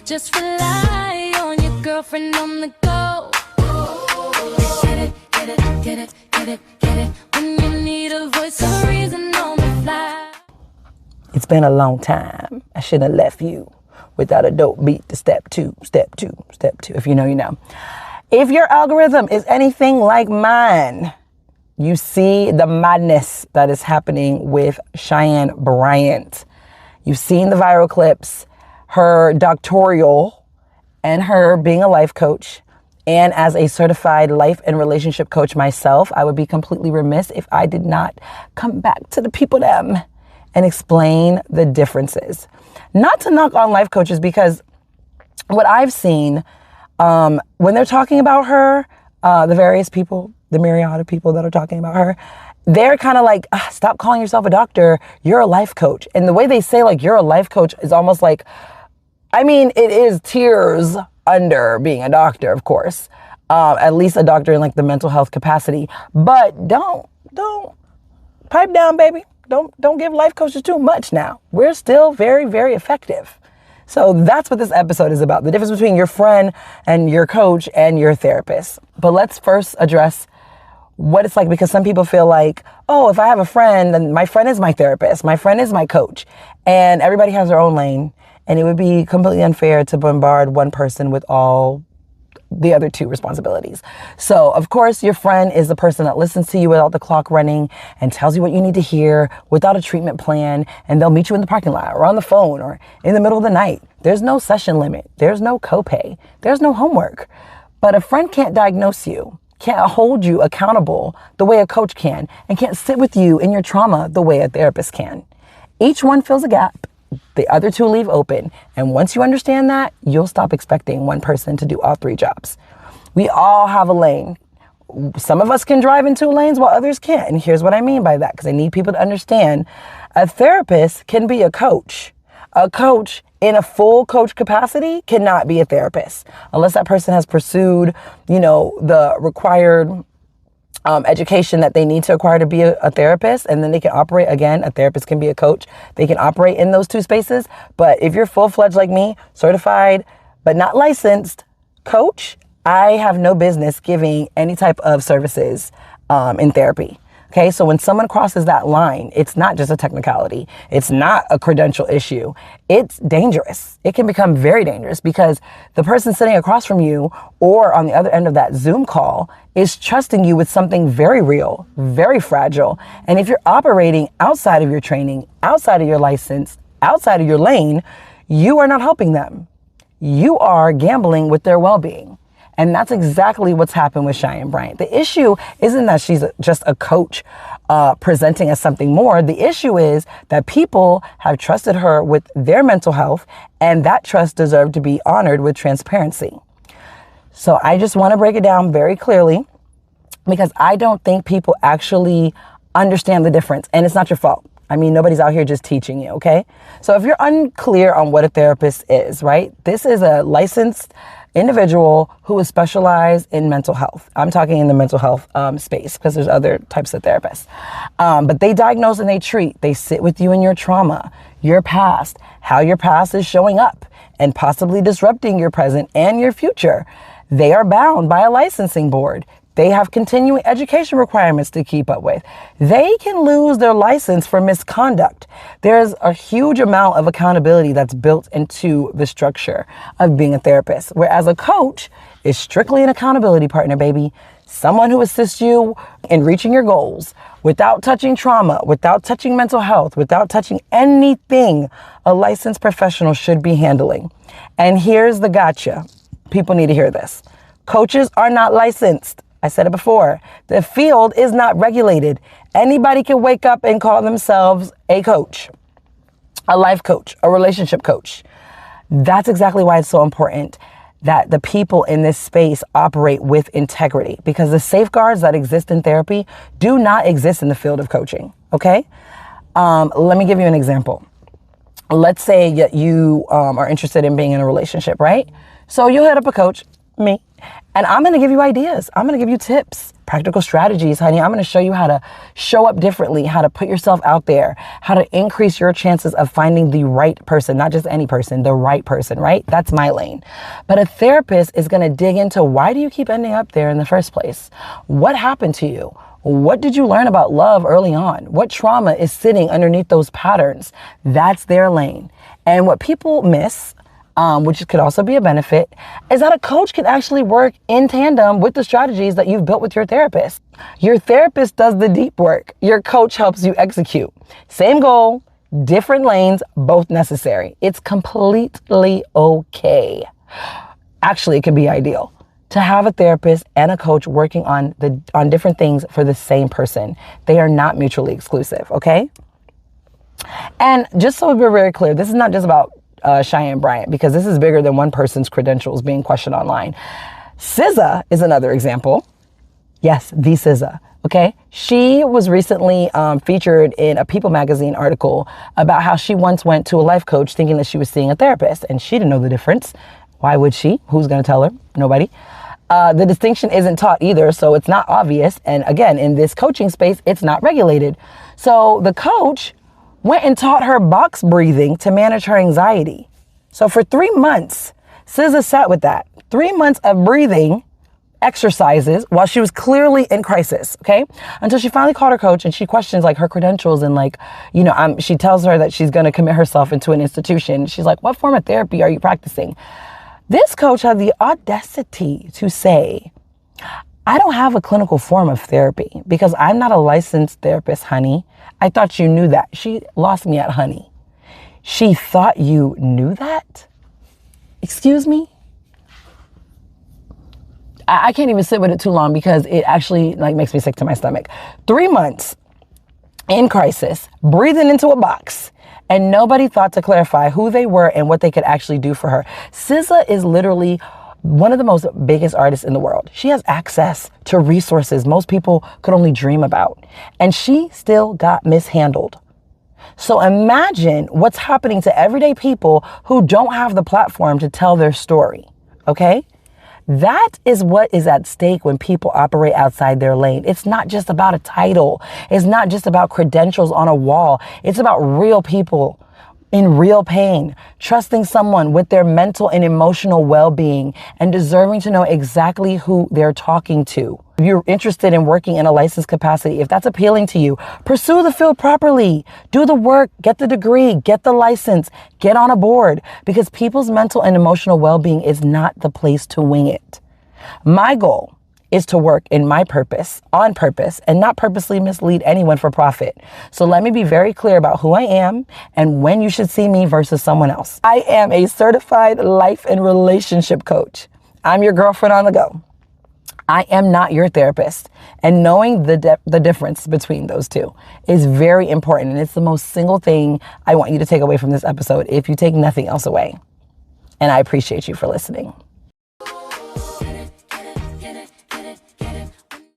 just rely on your girlfriend on the go. Get it, get it, get it, get it, get it. When you need a voice or reason on the fly. It's been a long time. I shouldn't have left you without a dope beat to step two, step two, step two. If you know, you know. If your algorithm is anything like mine, you see the madness that is happening with Cheyenne Bryant. You've seen the viral clips, her doctoral, and her being a life coach. And as a certified life and relationship coach myself, I would be completely remiss if I did not come back to the people them and explain the differences. Not to knock on life coaches, because what I've seen when they're talking about her, the various people, the myriad of people that are talking about her, they're kind of like, stop calling yourself a doctor. You're a life coach. And the way they say like you're a life coach is almost like, I mean, it is tiers under being a doctor, of course, at least a doctor in like the mental health capacity. But don't pipe down, baby. Don't give life coaches too much now. We're still very, very effective. So that's what this episode is about. The difference between your friend and your coach and your therapist. But let's first address what it's like, because some people feel like, oh, if I have a friend, then my friend is my therapist. My friend is my coach. And everybody has their own lane. And it would be completely unfair to bombard one person with all the other two responsibilities. So, of course, your friend is the person that listens to you without the clock running and tells you what you need to hear without a treatment plan. And they'll meet you in the parking lot or on the phone or in the middle of the night. There's no session limit. There's no copay. There's no homework. But a friend can't diagnose you, can't hold you accountable the way a coach can, and can't sit with you in your trauma the way a therapist can. Each one fills a gap. The other two leave open. And once you understand that, you'll stop expecting one person to do all three jobs. We all have a lane. Some of us can drive in two lanes while others can't. And here's what I mean by that, because I need people to understand. A therapist can be a coach. A coach in a full coach capacity cannot be a therapist unless that person has pursued, the required education that they need to acquire to be a therapist, and then they can operate. Again, a therapist can be a coach. They can operate in those two spaces. But if you're full-fledged like me, certified but not licensed coach, I have no business giving any type of services in therapy. Okay, so when someone crosses that line, it's not just a technicality. It's not a credential issue. It's dangerous. It can become very dangerous, because the person sitting across from you or on the other end of that Zoom call is trusting you with something very real, very fragile. And if you're operating outside of your training, outside of your license, outside of your lane, you are not helping them. You are gambling with their well-being. And that's exactly what's happened with Cheyenne Bryant. The issue isn't that she's just a coach presenting as something more. The issue is that people have trusted her with their mental health, and that trust deserved to be honored with transparency. So I just want to break it down very clearly, because I don't think people actually understand the difference. And it's not your fault. I mean, nobody's out here just teaching you, okay? So if you're unclear on what a therapist is, right? This is a licensed individual who is specialized in mental health. I'm talking in the mental health space, because there's other types of therapists. But they diagnose and they treat. They sit with you in your trauma, your past, how your past is showing up and possibly disrupting your present and your future. They are bound by a licensing board. They have continuing education requirements to keep up with. They can lose their license for misconduct. There's a huge amount of accountability that's built into the structure of being a therapist. Whereas a coach is strictly an accountability partner, baby. Someone who assists you in reaching your goals without touching trauma, without touching mental health, without touching anything a licensed professional should be handling. And here's the gotcha. People need to hear this. Coaches are not licensed. I said it before. The field is not regulated. Anybody can wake up and call themselves a coach, a life coach, a relationship coach. That's exactly why it's so important that the people in this space operate with integrity, because the safeguards that exist in therapy do not exist in the field of coaching. Okay? Let me give you an example. Let's say you are interested in being in a relationship, right? So you hit up a coach. me. And I'm going to give you ideas. I'm going to give you tips, practical strategies, honey. I'm going to show you how to show up differently, how to put yourself out there, how to increase your chances of finding the right person, not just any person, the right person, right? That's my lane. But a therapist is going to dig into, why do you keep ending up there in the first place? What happened to you? What did you learn about love early on? What trauma is sitting underneath those patterns? That's their lane. And what people miss, which could also be a benefit, is that a coach can actually work in tandem with the strategies that you've built with your therapist. Your therapist does the deep work. Your coach helps you execute. Same goal, different lanes, both necessary. It's completely okay. Actually, it can be ideal to have a therapist and a coach working on different things for the same person. They are not mutually exclusive, okay? And just so we're very clear, this is not just about Cheyenne Bryant, because this is bigger than one person's credentials being questioned online. SZA is another example. Yes, the SZA. Okay. She was recently featured in a People magazine article about how she once went to a life coach thinking that she was seeing a therapist, and she didn't know the difference. Why would she? Who's going to tell her? Nobody. The distinction isn't taught either, so it's not obvious. And again, in this coaching space, it's not regulated. So the coach went and taught her box breathing to manage her anxiety. So for 3 months, SZA sat with that. 3 months of breathing exercises while she was clearly in crisis, okay? Until she finally called her coach and she questions like her credentials and like, she tells her that she's going to commit herself into an institution. She's like, what form of therapy are you practicing? This coach had the audacity to say, I don't have a clinical form of therapy because I'm not a licensed therapist, honey. I thought you knew that. She lost me at honey. She thought you knew that? Excuse me? I can't even sit with it too long because it actually makes me sick to my stomach. 3 months in crisis, breathing into a box, and nobody thought to clarify who they were and what they could actually do for her. SZA is literally one of the most biggest artists in the world. She has access to resources most people could only dream about, and she still got mishandled. So imagine what's happening to everyday people who don't have the platform to tell their story, okay? That is what is at stake when people operate outside their lane. It's not just about a title. It's not just about credentials on a wall. It's about real people in real pain, trusting someone with their mental and emotional well-being and deserving to know exactly who they're talking to. If you're interested in working in a licensed capacity, if that's appealing to you, pursue the field properly, do the work, get the degree, get the license, get on a board, because people's mental and emotional well-being is not the place to wing it. My goal is to work in my purpose, on purpose, and not purposely mislead anyone for profit. So let me be very clear about who I am and when you should see me versus someone else. I am a certified life and relationship coach. I'm your girlfriend on the go. I am not your therapist. And knowing the difference between those two is very important. And it's the most single thing I want you to take away from this episode if you take nothing else away. And I appreciate you for listening.